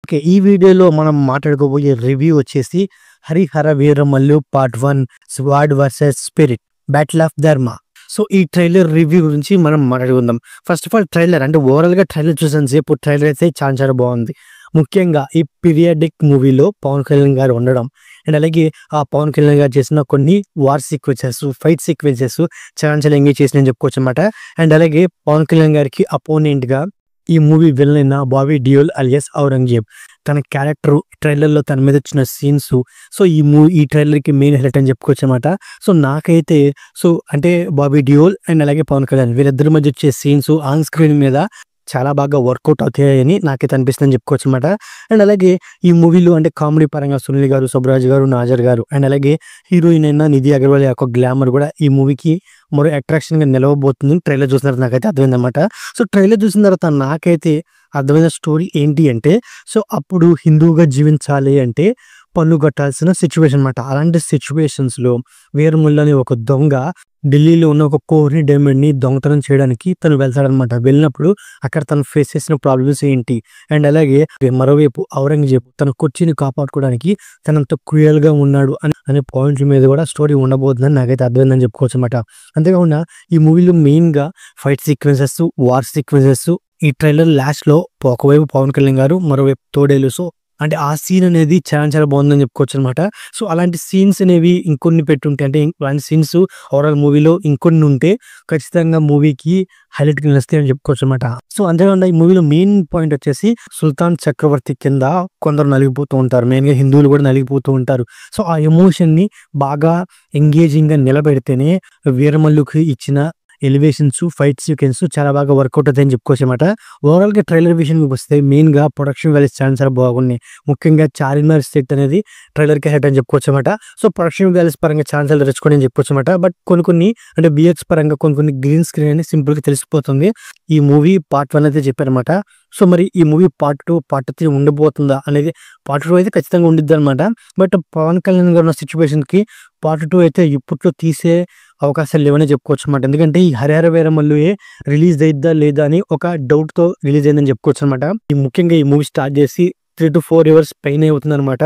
Okay. ఈ వీడియోలో మనం మాట్లాడుకోబోయే రివ్యూ వచ్చేసి 'Harihara Veeramallu part 1 స్వాడ్ versus spirit battle of ధర్మ'. సో, ఈ ట్రైలర్ రివ్యూ గురించి మనం మాట్లాడుకుందాం. ఫస్ట్ ఆఫ్ ఆల్ ట్రైలర్ అంటే ఓవరాల్‌గా ట్రైలర్ చూసాను సేపు ట్రైలర్ అయితే చాలా బాగుంది. ముఖ్యంగా ఈ పీరియాడిక్ మూవీలో పవన్ కళ్యాణ్ గారు ఉండడం అండ్ అలాగే ఆ పవన్ కళ్యాణ్ గారు చేసిన కొన్ని వార్ సీక్వెన్సెస్, ఫైట్ సీక్వెన్సెస్ చాలా ఎంగేజ్ చేసినాయని చెప్పుకోవచ్చనమాట. అండ్ అలాగే పవన్ కళ్యాణ్ గారికి అపోనెంట్‌గా ఈ మూవీ విలన్ అయిన బాబీ డియోల్ అలియాస్ ఔరంగజేబ్ తన క్యారెక్టర్ ట్రైలర్‌లో తన మీద వచ్చిన సీన్స్ ఈ ట్రైలర్‌కి మెయిన్ హైలైట్ అని చెప్పుకోవచ్చనమాట. సో, నాకైతే అంటే బాబీ డియోల్ అండ్ అలాగే పవన్ కళ్యాణ్ వీళ్ళిద్దరి మధ్య వచ్చే సీన్స్ ఆన్ స్క్రీన్ మీద చాలా బాగా వర్కౌట్ అవుతాయని నాకైతే అనిపిస్తుందని చెప్పుకోవచ్చనమాట. అండ్ అలాగే ఈ మూవీలో అంటే కామెడీ పరంగా సునీల్ గారు, సుబ్బరాజు గారు, నాజర్ గారు అండ్ అలాగే హీరోయిన్ అయిన నిధి అగర్వాల్ యొక్క గ్లామర్ కూడా ఈ మూవీకి మరో అట్రాక్షన్‌గా నిలవబోతుంది. ట్రైలర్ చూసిన తర్వాత నాకైతే అర్థమైందనమాట. సో, ట్రైలర్ చూసిన తర్వాత నాకైతే అర్థమైన స్టోరీ ఏంటి అంటే అప్పుడు హిందువుగా జీవించాలి అంటే పన్ను కట్టాల్సిన సిచ్యువేషన్ అనమాట. అలాంటి సిచ్యువేషన్స్‌లో వీరముల్లు అనే ఒక దొంగ ఢిల్లీలో ఉన్న ఒక కోహినూర్ డైమండ్‌ని దొంగతనం చేయడానికి తను వెళ్తాడనమాట. వెళ్ళినప్పుడు అక్కడ తను ఫేస్ చేసిన ప్రాబ్లమ్స్ ఏంటి అండ్ అలాగే మరోవైపు ఔరంగజేబు తన కుర్చీని కాపాడుకోవడానికి తనంత క్రూయల్‌గా ఉన్నాడు అనే పాయింట్ల మీద కూడా స్టోరీ ఉండబోతుందని నాకైతే అర్థమైందని చెప్పుకోవచ్చనమాట. అంతేకాకుండా ఈ మూవీలో మెయిన్‌గా ఫైట్ సీక్వెన్సెస్, వార్ సీక్వెన్సెస్ ఈ ట్రైలర్ లాస్ట్‌లో ఒకవైపు పవన్ కళ్యాణ్ గారు, మరోవైపు తోడేలు అంటే ఆ సీన్ అనేది చాలా బాగుందని చెప్పుకోవచ్చనమాట. సో, అలాంటి సీన్స్ అనేవి ఇంకొన్ని పెట్టుంటే అంటే అలాంటి సీన్స్ ఓవరాల్ మూవీలో ఇంకొన్ని ఉంటే ఖచ్చితంగా మూవీకి హైలైట్‌గా నిలుస్తాయని చెప్పుకోవచ్చనమాట. సో, అంతేకాకుండా ఈ మూవీలో మెయిన్ పాయింట్ వచ్చేసి సుల్తాన్ చక్రవర్తి కింద కొందరు నలిగిపోతూ ఉంటారు. మెయిన్‌గా హిందువులు కూడా నలిగిపోతూ ఉంటారు. సో, ఆ ఎమోషన్‌ని బాగా ఎంగేజింగ్‌గా నిలబెడితేనే వీరమల్లుకి ఇచ్చిన ఎలివేషన్స్, ఫైట్ సీక్వెన్స్ చాలా బాగా వర్కౌట్ అవుతాయని చెప్పుకోవచ్చనమాట. ఓవరాల్‌గా ట్రైలర్ విషయానికి వస్తే మెయిన్‌గా ప్రొడక్షన్ వాల్యూస్ చాలా బాగున్నాయి. ముఖ్యంగా చార్మినార్ సెట్ అనేది ట్రైలర్‌కి హైలైట్ అని చెప్పుకోవచ్చనమాట. సో, ప్రొడక్షన్ వాల్యూస్ పరంగా చాలా రిచ్‌గా అని చెప్పుకోవచ్చనమాట. బట్ కొన్ని అంటే బిఎక్స్ పరంగా కొన్ని గ్రీన్ స్క్రీన్ అని సింపుల్‌గా తెలిసిపోతుంది. ఈ మూవీ పార్ట్ 1 అయితే చెప్పారనమాట. సో, మరి ఈ మూవీ పార్ట్ 2, పార్ట్ 3 ఉండబోతుందా అనేది పార్ట్ 2 అయితే ఖచ్చితంగా ఉండిద్దనమాట. బట్ పవన్ కళ్యాణ్ గారు ఉన్న సిచ్యువేషన్‌కి పార్ట్ 2 అయితే ఇప్పట్లో తీసే అవకాశాలు లేవనే చెప్పుకోవచ్చనమాట. ఎందుకంటే ఈ 'హరిహర వీరమల్లు'యే రిలీజ్ అయిద్దా లేదా అని ఒక డౌట్‌తో రిలీజ్ అయిందని చెప్పుకోవచ్చనమాట. ముఖ్యంగా ఈ మూవీ స్టార్ట్ చేసి 3-4 ఇయర్స్ పైనే అవుతుందనమాట.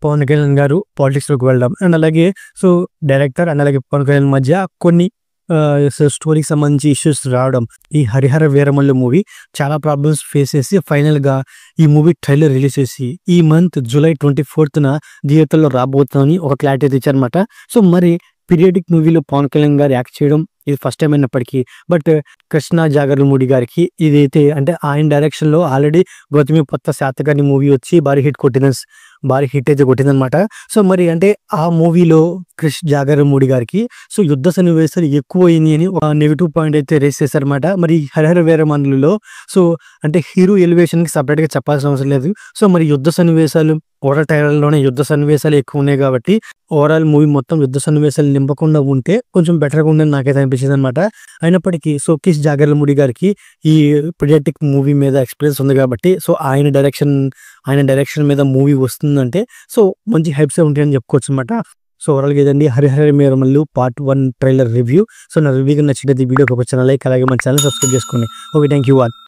పవన్ కళ్యాణ్ గారు పాలిటిక్స్‌లోకి వెళ్ళడం అండ్ అలాగే డైరెక్టర్ అండ్ అలాగే పవన్ కళ్యాణ్ మధ్య కొన్ని స్టోరీకి సంబంధించి ఇష్యూస్ రావడం. ఈ 'హరిహర వీరమల్లు' మూవీ చాలా ప్రాబ్లమ్స్ ఫేస్ చేసి ఫైనల్‌గా ఈ మూవీ ట్రైలర్ రిలీజ్ చేసి ఈ మంత్ జూలై 24న థియేటర్‌లో రాబోతుందని ఒక క్లారిటీ అయితే ఇచ్చారనమాట. సో, మరి పీరియాడిక్ మూవీలో పవన్ కళ్యాణ్ గారు యాక్ట్ చేయడం ఇది ఫస్ట్ టైం అయినప్పటికీ బట్ కృష్ణ జాగర్లమూడి గారికి ఇదైతే అంటే ఆయన డైరెక్షన్‌లో ఆల్రెడీ 'గౌతమిపుత్ర శాతకర్ణి' మూవీ వచ్చి భారీ హిట్ అయితే కొట్టిందనమాట. సో, మరి అంటే ఆ మూవీలో క్రిష్ జాగర్లమూడి గారికి యుద్ధ సన్నివేశాలు ఎక్కువయినాయి అని ఒక నెగెటివ్ పాయింట్ అయితే రేస్ చేశారనమాట. మరి 'హరిహర వీరమల్లు'లో అంటే హీరో ఎలివేషన్‌కి సెపరేట్‌గా చెప్పాల్సిన అవసరం లేదు. సో, మరి యుద్ధ సన్నివేశాలు ఓవరాల్ ట్రైలర్‌లోనే యుద్ధ సన్నివేశాలు ఎక్కువ ఉన్నాయి కాబట్టి ఓవరాల్ మూవీ మొత్తం యుద్ధ సన్నివేశాలు నింపకుండా ఉంటే కొంచెం బెటర్‌గా ఉందని నాకైతే అనిపించిందనమాట. అయినప్పటికీ క్రిష్ జాగర్లమూడి గారికి ఈ పీరియాడిక్ మూవీ మీద ఎక్స్‌పీరియన్స్ ఉంది కాబట్టి ఆయన డైరెక్షన్ మీద మూవీ వస్తుందంటే మంచి హైప్సే ఉంటాయని చెప్పుకోవచ్చనమాట. సో, ఓవరాల్‌గా ఇదండి 'Harihara Veeramallu' part 1 trailer review. నా రివ్యూ నచ్చినట్లయితే ఈ వీడియోకి ఒక చిన్న లైక్ అలాగే మన ఛానెల్ సబ్స్క్రైబ్ చేసుకోండి. ఓకే. Thank you all.